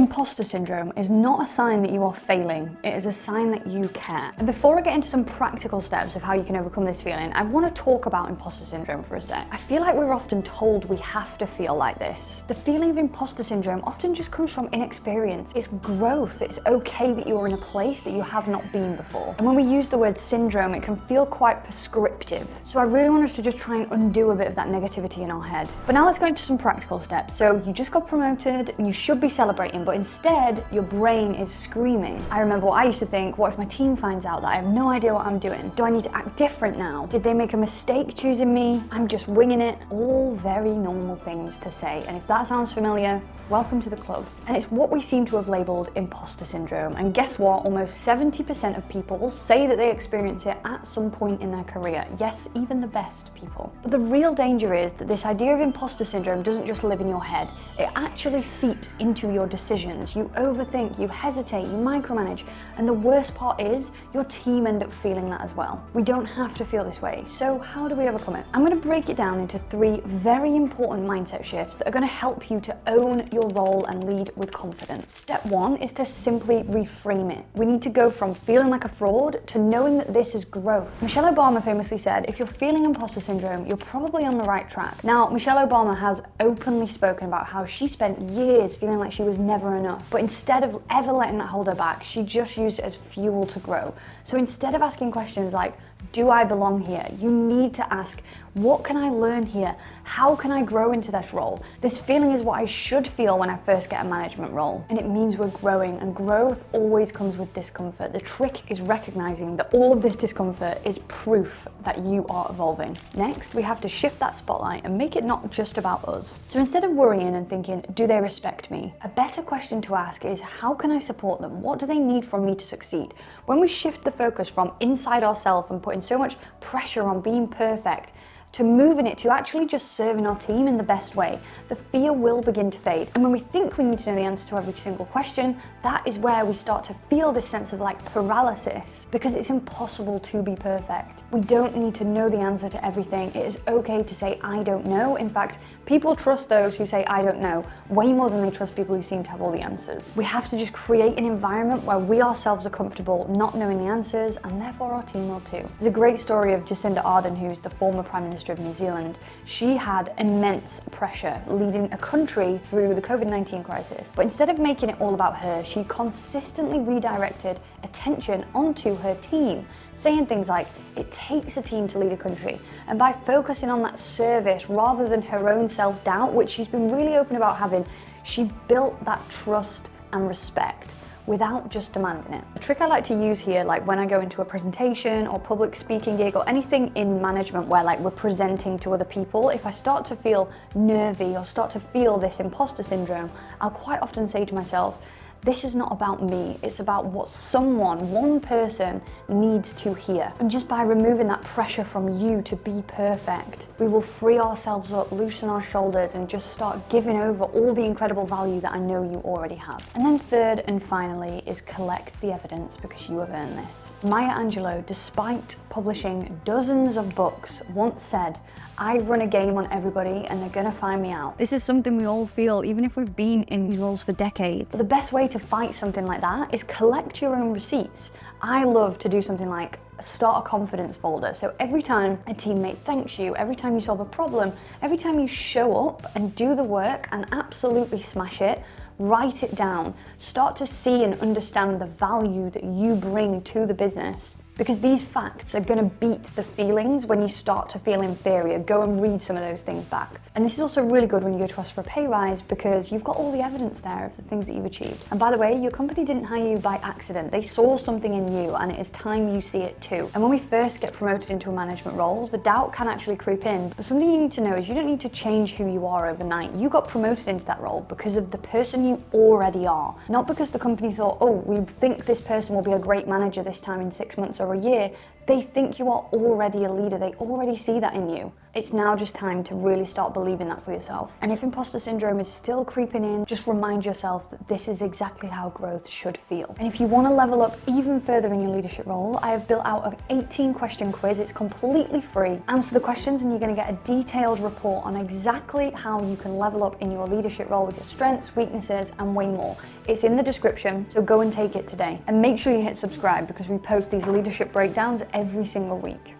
Imposter syndrome is not a sign that you are failing, it is a sign that you care. And before I get into some practical steps of how you can overcome this feeling, I want to talk about imposter syndrome for a sec. I feel like we're often told we have to feel like this. The feeling of imposter syndrome often just comes from inexperience. It's growth. It's okay that you're in a place that you have not been before. And when we use the word syndrome, it can feel quite prescriptive. So I really want us to just try and undo a bit of that negativity in our head. But now let's go into some practical steps. So you just got promoted and you should be celebrating, but instead your brain is screaming. I remember what I used to think: what if my team finds out that I have no idea what I'm doing? Do I need to act different now? Did they make a mistake choosing me? I'm just winging it. All very normal things to say. And if that sounds familiar, welcome to the club. And it's what we seem to have labeled imposter syndrome. And guess what? Almost 70% of people say that they experience it at some point in their career. Yes, even the best people. But the real danger is that this idea of imposter syndrome doesn't just live in your head. It actually seeps into your decisions. You overthink, you hesitate, you micromanage. And the worst part is your team end up feeling that as well. We don't have to feel this way. So how do we overcome it? I'm going to break it down into 3 very important mindset shifts that are going to help you to own your role and lead with confidence. Step 1 is to simply reframe it. We need to go from feeling like a fraud to knowing that this is growth. Michelle Obama famously said, if you're feeling imposter syndrome, you're probably on the right track. Now, Michelle Obama has openly spoken about how she spent years feeling like she was never enough, but instead of ever letting that hold her back, she just used it as fuel to grow. So instead of asking questions like, do I belong here? You need to ask, what can I learn here? How can I grow into this role? This feeling is what I should feel when I first get a management role. And it means we're growing, and growth always comes with discomfort. The trick is recognizing that all of this discomfort is proof that you are evolving. Next, we have to shift that spotlight and make it not just about us. So instead of worrying and thinking, do they respect me? A better question to ask is, how can I support them? What do they need from me to succeed? When we shift the focus from inside ourselves and putting so much pressure on being perfect to moving it to actually just serving our team in the best way, the fear will begin to fade. And when we think we need to know the answer to every single question, that is where we start to feel this sense of like paralysis, because it's impossible to be perfect. We don't need to know the answer to everything. It is okay to say, I don't know. In fact, people trust those who say, I don't know, way more than they trust people who seem to have all the answers. We have to just create an environment where we ourselves are comfortable not knowing the answers, and therefore our team will too. There's a great story of Jacinda Ardern, who's the former Prime Minister of New Zealand. She had immense pressure leading a country through the COVID-19 crisis. But instead of making it all about her, she consistently redirected attention onto her team, saying things like, it takes a team to lead a country. And by focusing on that service rather than her own self-doubt, which she's been really open about having, she built that trust and respect without just demanding it. A trick I like to use here, like when I go into a presentation or public speaking gig or anything in management where like we're presenting to other people, if I start to feel nervy or start to feel this imposter syndrome, I'll quite often say to myself, this is not about me, it's about what someone, one person, needs to hear. And just by removing that pressure from you to be perfect, we will free ourselves up, loosen our shoulders, and just start giving over all the incredible value that I know you already have. And then third and finally is collect the evidence, because you have earned this. Maya Angelou, despite publishing dozens of books, once said, I run a game on everybody and they're gonna find me out. This is something we all feel, even if we've been in these roles for decades. But the best way to fight something like that is collect your own receipts. I love to do something like start a confidence folder. So every time a teammate thanks you, every time you solve a problem, every time you show up and do the work and absolutely smash it, write it down. Start to see and understand the value that you bring to the business. Because these facts are going to beat the feelings when you start to feel inferior. Go and read some of those things back. And this is also really good when you go to ask for a pay rise, because you've got all the evidence there of the things that you've achieved. And by the way, your company didn't hire you by accident. They saw something in you, and it is time you see it too. And when we first get promoted into a management role, the doubt can actually creep in. But something you need to know is you don't need to change who you are overnight. You got promoted into that role because of the person you already are. Not because the company thought, oh, we think this person will be a great manager this time in 6 months or a year. They think you are already a leader. They already see that in you. It's now just time to really start believing that for yourself. And if imposter syndrome is still creeping in, just remind yourself that this is exactly how growth should feel. And if you want to level up even further in your leadership role, I have built out an 18-question quiz. It's completely free. Answer the questions and you're going to get a detailed report on exactly how you can level up in your leadership role with your strengths, weaknesses, and way more. It's in the description, so go and take it today. And make sure you hit subscribe because we post these leadership breakdowns every single week.